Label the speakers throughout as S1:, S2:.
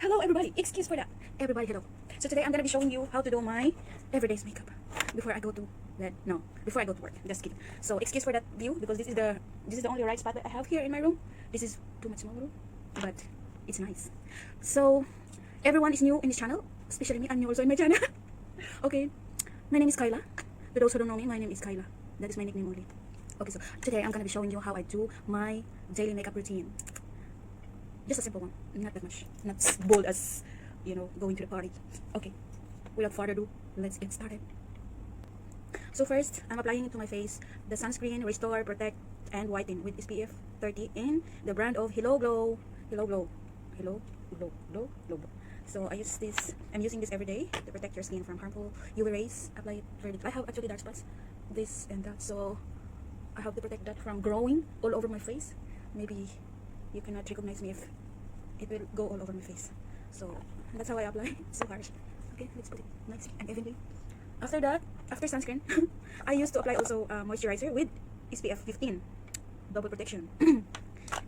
S1: Hello everybody, excuse for that. Everybody hello. So today I'm gonna be showing you how to do my everyday's makeup before I go to bed. No, before I go to work. Just kidding. So excuse for that view because this is the only right spot that I have here in my room. This is too much small room, but it's nice. So everyone is new in this channel, especially me. I'm new also in my channel. Okay, my name is Kyla. For those who don't know me, my name is Kyla. That is my nickname only. Okay, so today I'm gonna be showing you how I do my daily makeup routine. Just a simple one, not that much, not as bold as, going to the party. Okay, without further ado, let's get started. So first, I'm applying into my face the sunscreen Restore, Protect, and Whiten with SPF 30 in the brand of Hello Glow. Hello Glow. Hello Glow. Glow. Glow. So I'm using this every day to protect your skin from harmful UV rays. Apply it very little. I have actually dark spots, this and that, so I have to protect that from growing all over my face. Maybe you cannot recognize me if it will go all over my face. So that's how I apply. So harsh. Okay, let's put it nicely and evenly. After that, after sunscreen, I used to apply also moisturizer with SPF 15, double protection.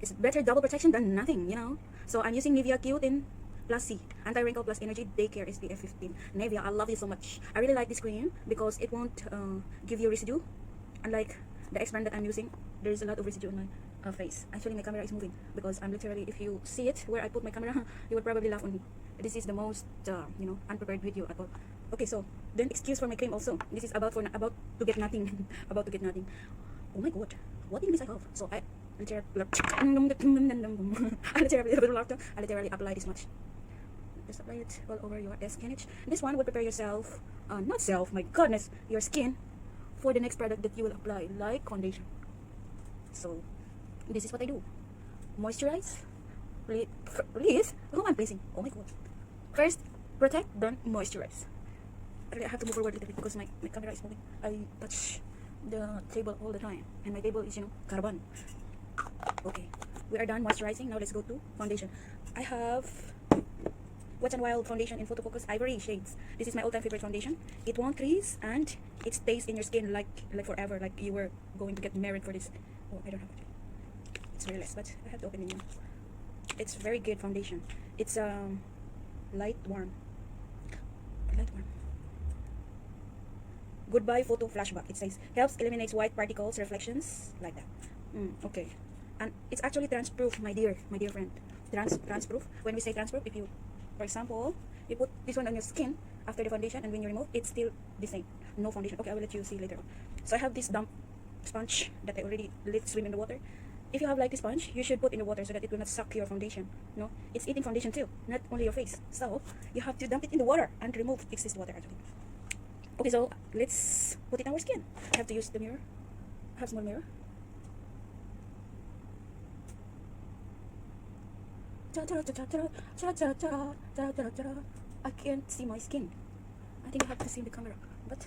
S1: It's better double protection than nothing, So I'm using Nivea Q10 Plus C Anti-Wrinkle Plus Energy Daycare SPF 15. Nivea, I love you so much. I really like this cream because it won't give you residue. Unlike the X brand that I'm using, there's a lot of residue on my face. Actually, my camera is moving because I'm literally, if you see it where I put my camera, you would probably laugh on me. This is the most, unprepared video at all. Okay, so then excuse for my cream also. This is about to get nothing. About to get nothing. Oh my god, what English I have? So I literally, I literally apply this much. Just apply it all over your skin. This one will prepare yourself, my goodness, your skin for the next product that you will apply, like foundation. So this is what I do: moisturize, please. Who am I placing? Oh my god! First protect, then moisturize. I have to move forward a little bit because my camera is moving. I touch the table all the time, and my table is carbon. Okay, we are done moisturizing. Now let's go to foundation. I have Wet n Wild foundation in Photo Focus Ivory shades. This is my all-time favorite foundation. It won't crease and it stays in your skin like forever, like you were going to get married for this. Oh, I don't have it. It's very less, but I have to open it now. It's very good foundation. It's light warm. Goodbye photo flashback. It says helps eliminates white particles, reflections, like that. Okay, and it's actually trans-proof, my dear friend. Trans-proof. When we say trans-proof, if you, for example, you put this one on your skin after the foundation, and when you remove, it's still the same. No foundation. Okay, I will let you see later on. So I have this damp sponge that I already let swim in the water. If you have like this sponge, you should put in the water so that it will not suck your foundation. No, it's eating foundation too, not only your face. So you have to dump it in the water and remove excess water actually. Okay, so let's put it on our skin. I have to use the mirror. I have a small mirror. I can't see my skin. I think I have to see the camera, but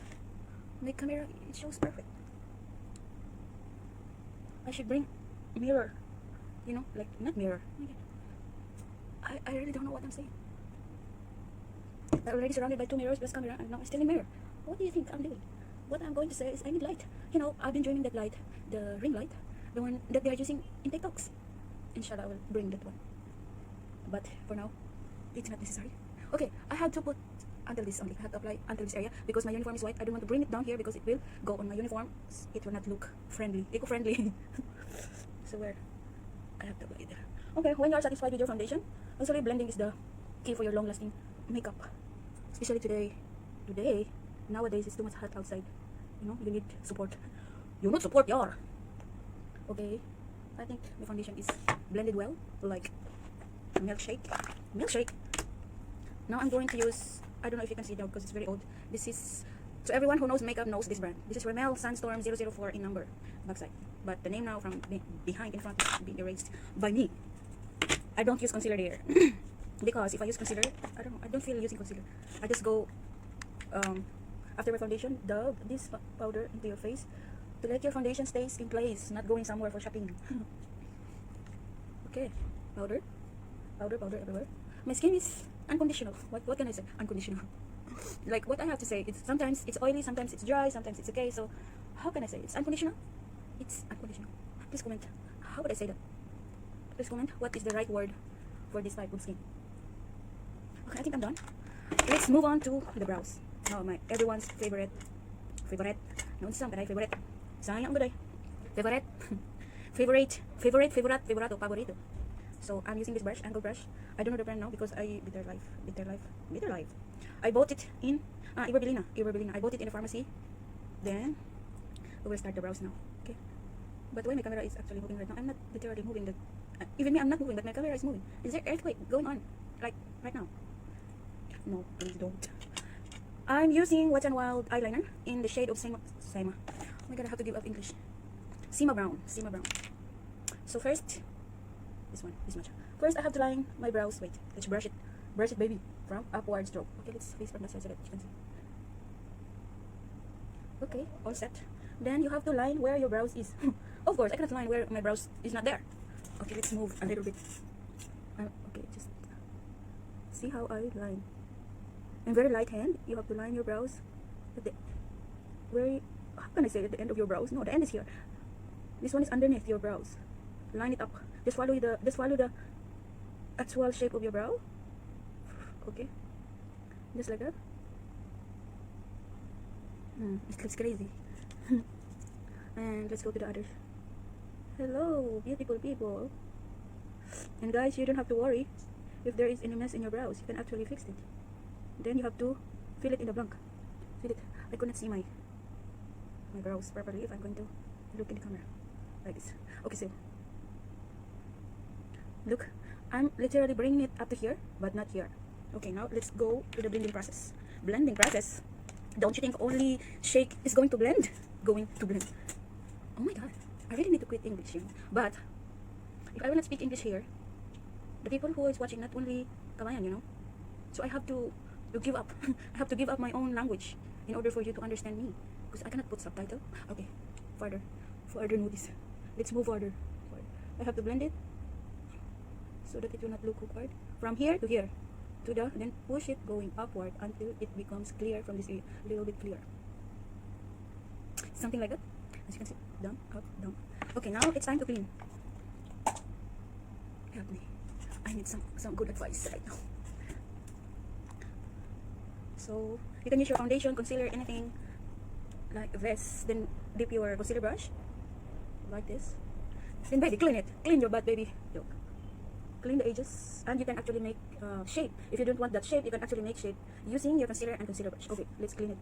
S1: my camera, it shows perfect. I should bring mirror, like not mirror. I really don't know what I'm saying. I'm already surrounded by two mirrors plus camera, and now I'm still in mirror. What do you think I'm doing? What I'm going to say is I need light. I've been dreaming that light, the ring light, the one that they are using in TikToks. Inshallah, I will bring that one. But for now, it's not necessary. Okay, I have to put until this only. I have to apply until this area because my uniform is white. I don't want to bring it down here because it will go on my uniform. It will not look friendly, eco-friendly. So where I have to apply it there. Okay, when you are satisfied with your foundation, also blending is the key for your long-lasting makeup. Especially today, nowadays it's too much hot outside. You need support. You need support, y'all. Okay, I think the foundation is blended well, like milkshake. Now I'm going to use, I don't know if you can see it now because it's very old. This is, so everyone who knows makeup knows this brand. This is Rimmel Sandstorm 004 in number, backside. But the name now from behind in front is being erased by me. I don't use concealer there. Because if I use concealer, I don't feel using concealer. I just go, after my foundation, dab this powder into your face to let your foundation stays in place, not going somewhere for shopping. Okay, powder everywhere. My skin is unconditional. What can I say? Unconditional. Like what I have to say, it's sometimes it's oily, sometimes it's dry, sometimes it's okay. So how can I say it's unconditional? It's unconditional. Please comment. How would I say that? Please comment what is the right word for this type of skin. Okay, I think I'm done. Let's move on to the brows. Now, my everyone's favorite. No, it's something favorite. Sayang ang favorite. Favorito, favorito. So I'm using this brush, angle brush. I don't know the brand now because I bitter life. I bought it in Iberbilina. I bought it in a pharmacy. Then we will start the brows now. Okay. But when my camera is actually moving right now, I'm not literally moving. Even me, I'm not moving, but my camera is moving. Is there earthquake going on? Like right now? No, please don't. I'm using Wet n Wild eyeliner in the shade of Sima. Oh my god, I have to give up English. Sima Brown. So first, this much. First, I have to line my brows. Wait, let's brush it, baby, from upward stroke. Okay, let's face from the side so that you can see. Okay, all set. Then you have to line where your brows is. Of course, I cannot line where my brows is not there. Okay, let's move a little bit. Okay, just see how I line. And very light hand, you have to line your brows at the how can I say at the end of your brows? No, the end is here. This one is underneath your brows. Line it up. Just follow the actual shape of your brow. Okay, just like that. It looks crazy. And let's go to the others. Hello, beautiful people. And guys, you don't have to worry if there is any mess in your brows. You can actually fix it. Then you have to fill it in the blank. Fill it. I could not see my brows properly if I'm going to look in the camera like this. Okay, so look, I'm literally bringing it up to here, but not here. Okay, now let's go to the blending process. Don't you think only shake is going to blend? Oh my god, I really need to quit English, But if I will not speak English here, the people who is watching not only Kamayan, So I have to give up. I have to give up my own language in order for you to understand me, because I cannot put subtitle. Okay, further notice. Let's move further. I have to blend it so that it will not look awkward. From here to here, then push it going upward until it becomes clear from this area, a little bit clear. Something like that. As you can see, down, up, down. Okay, now it's time to clean. Help me. I need some good advice right now. So you can use your foundation, concealer, anything like this. Then dip your concealer brush like this. Then baby, clean it. Clean your butt, baby. Look. Clean the edges, and you can actually make shape. If you don't want that shape, you can actually make shape using your concealer and concealer brush. Okay, let's clean it.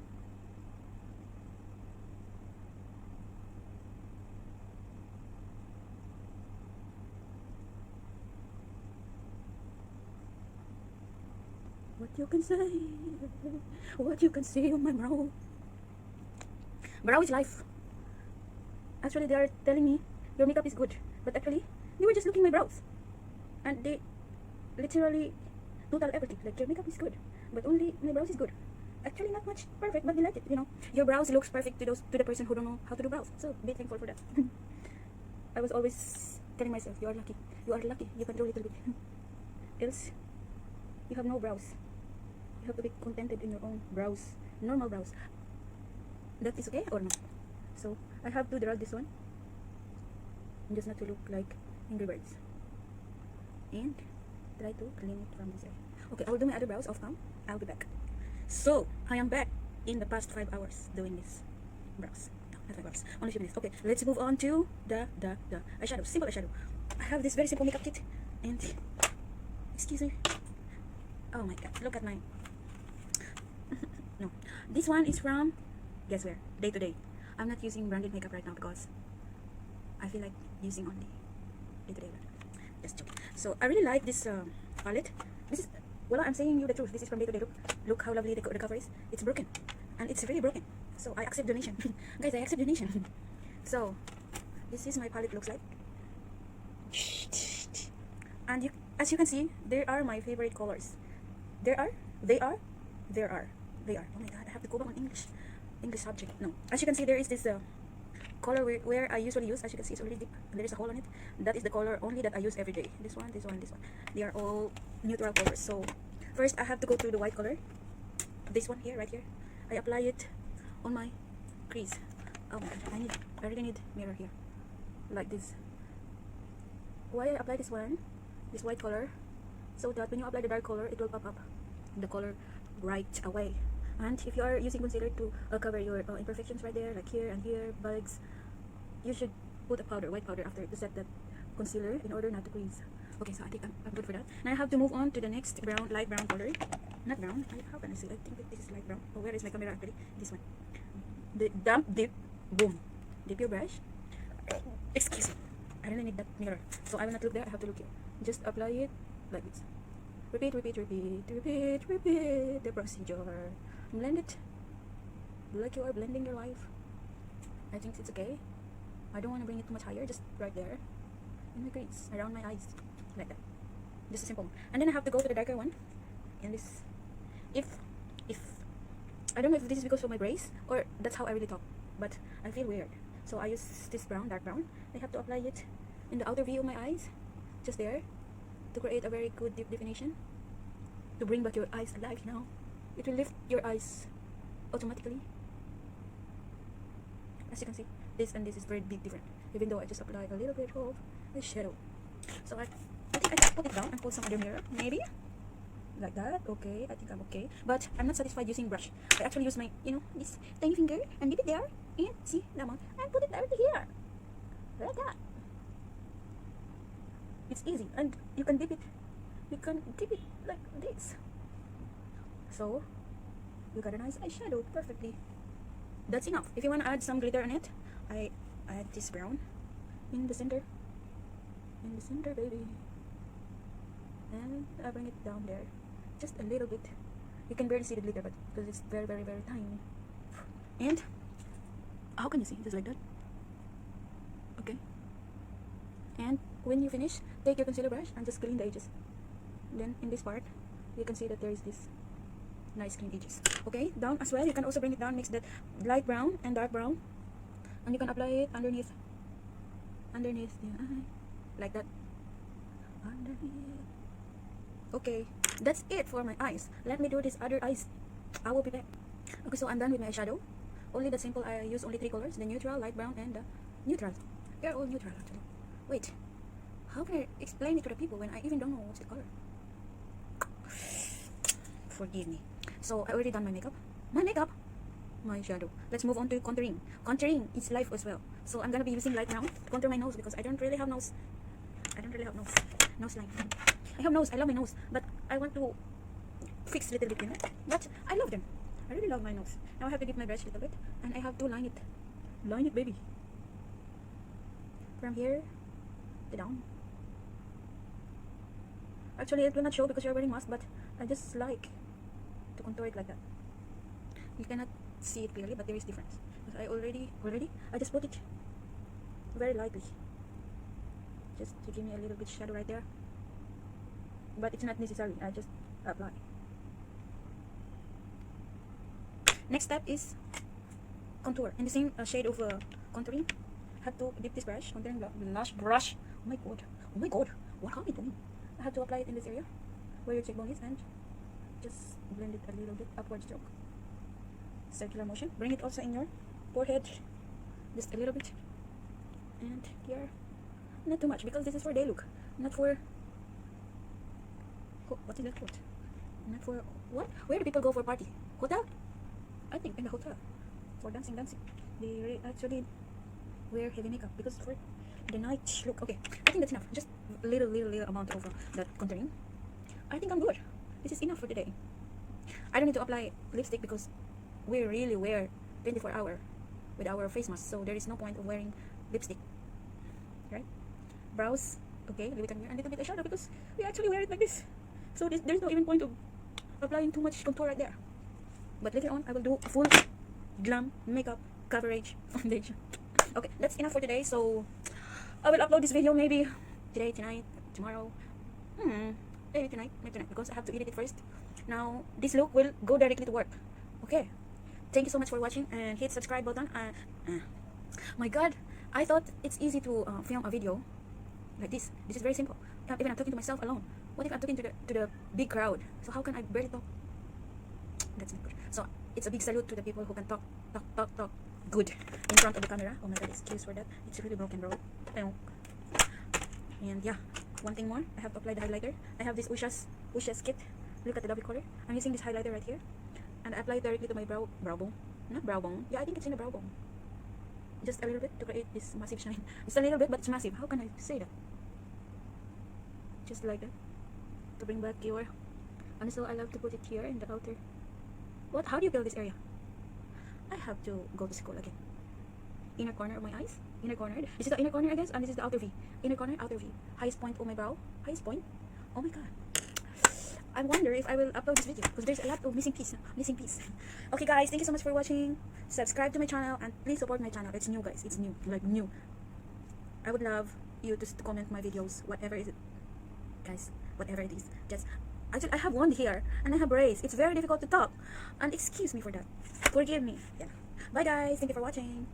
S1: What you can say on my brow. Brow is life. Actually, they are telling me your makeup is good, but actually they were just looking at my brows, and they literally total everything. Like, your makeup is good, but only my brows is good. Actually, not much perfect, but they like it. Your brows looks perfect to the person who don't know how to do brows. So be thankful for that. I was always telling myself, you are lucky. You can do a little bit. Else, you have no brows. You have to be contented in your own brows, normal brows. That is okay or not? So I have to drag this one, just not to look like Angry Birds, and try to clean it from this area. Okay, I will do my other brows off cam. I'll be back. So I am back in the past 5 hours doing this brows. No, not 5 hours, only a few minutes. Okay, let's move on to the eyeshadow. Simple eyeshadow. I have this very simple makeup kit, and excuse me. Oh my god, look at mine. No, this one is from, guess where? Day to Day. I'm not using branded makeup right now because I feel like using only Day to Day. Just joking. So I really like this palette. This is, well, I'm saying you the truth. This is from Day to Day. Look how lovely the cover is. It's broken, and it's really broken. So I accept donation, guys. I accept donation. So this is my palette looks like, and as you can see, there are my favorite colors. They are. Oh my god, I have to go back on English subject. No, as you can see, there is this color where I usually use. As you can see, it's already deep, and there is a hole on it. That is the color only that I use every day. This one. They are all neutral colors. So first, I have to go to the white color. This one here, right here. I apply it on my crease. Oh my god, I really need mirror here, like this. Why I apply this one, this white color, so that when you apply the dark color, it will pop up. the color right away. And if you are using concealer to cover your imperfections right there, like here and here, bugs, you should put a powder, white powder, after to set that concealer in order not to crease. Okay, so I think I'm good for that. Now I have to move on to the next brown, light brown color. Not brown. How can I say? I think that this is light brown. Oh, where is my camera actually? This one. The damp dip. Boom. Dip your brush. Excuse me. I really need that mirror. So I will not look there. I have to look here. Just apply it like this. Repeat, repeat, repeat, repeat, repeat the procedure. Blend it like you are blending your life. I think it's okay. I don't want to bring it too much higher. Just right there. In my crease. Around my eyes. Like that. Just a simple one. And then I have to go to the darker one. And this. If I don't know if this is because of my brace or that's how I really talk. But I feel weird. So I use this brown, dark brown. I have to apply it in the outer view of my eyes. Just there. To create a very good deep definition. To bring back your eyes alive, you know. It will lift your eyes automatically. As you can see, this and this is very big different. Even though I just apply a little bit of the shadow. So I think I just put it down and put some other mirror, maybe. Like that. Okay, I think I'm okay. But I'm not satisfied using brush. I actually use my, this tiny finger and dip it there. And see the amount. And put it directly here. Like that. It's easy. And you can dip it. You can dip it like this. So, you got a nice eyeshadow perfectly. That's enough. If you want to add some glitter on it, I add this brown in the center. In the center, baby. And I bring it down there. Just a little bit. You can barely see the glitter, but because it's very, very, very tiny. And how can you see? Just like that. Okay. And when you finish, take your concealer brush and just clean the edges. Then in this part, you can see that there is this nice clean edges. Okay, down as well. You can also bring it down, mix that light brown and dark brown, and you can apply it underneath the eye, like that. Underneath. Okay, that's it for my eyes. Let me do this other eyes. I will be back. Okay, so I'm done with my eyeshadow. Only the simple. I use only 3 colors: the neutral, light brown, and the neutral. They're all neutral actually. Wait, how can I explain it to the people when I even don't know what's the color? Forgive me. So I already done my makeup. My shadow. Let's move on to contouring. Contouring is life as well. So I'm gonna be using light brown to contour my nose because I don't really have nose. Nose line. I have nose. I love my nose, but I want to fix a little bit, But I love them. I really love my nose. Now I have to dip my brush a little bit, and I have to line it. Line it, baby. From here to down. Actually, it will not show because you're wearing mask, but I just like to contour it like that. You cannot see it clearly, but there is difference. Because I just put it very lightly, just to give me a little bit shadow right there. But it's not necessary. I just apply. Next step is contour. In the same shade of contouring, have to dip this brush, contouring blush brush. Oh my god, what are we doing? I have to apply it in this area where your cheekbone is and just blend it a little bit, upward stroke, circular motion. Bring it also in your forehead, just a little bit, and here, not too much because this is for day look, not for what is that for? Not for what? Where do people go for party? Hotel? I think in the hotel for dancing. They actually wear heavy makeup because for the night look. Okay, I think that's enough. Just little amount of that contouring. I think I'm good. This is enough for today. I don't need to apply lipstick because we really wear 24-hour with our face mask, so there is no point of wearing lipstick, right? Brows, okay, leave it on here, and a little bit eyeshadow because we actually wear it like this. So there's no even point of applying too much contour right there. But later on, I will do a full glam makeup coverage foundation. Okay, that's enough for today. So I will upload this video maybe today, tonight, tomorrow. Maybe tonight, because I have to edit it first. Now this look will go directly to work. Okay, thank you so much for watching and hit subscribe button. My god, I thought it's easy to film a video like this. This is very simple. Even I'm talking to myself alone. What if I'm talking to the big crowd? So how can I barely talk? That's not good. So it's a big salute to the people who can talk good in front of the camera. Oh my god, excuse for that. It's really broken, bro. And yeah, one thing more. I have to apply the highlighter. I have this Ushas kit Look at the lovely color. I'm using this highlighter right here, and I apply it directly to my brow bone. Not brow bone. Yeah, I think it's in the brow bone. Just a little bit to create this massive shine. Just a little bit, but it's massive. How can I say that? Just like that, to bring back your. And so I love to put it here in the outer. What? How do you build this area? I have to go to school again. Inner corner of my eyes. Inner corner. This is the inner corner, I guess, and this is the outer V. Inner corner, outer V. Highest point of my brow. Highest point. Oh my god. I wonder if I will upload this video because there's a lot of missing piece. Okay, guys, thank you so much for watching. Subscribe to my channel and please support my channel. It's new, guys. It's new, like new. I would love you to comment my videos, whatever is it, guys. Whatever it is, just. Actually, I have one here and I have brace. It's very difficult to talk, and excuse me for that. Forgive me. Yeah. Bye, guys. Thank you for watching.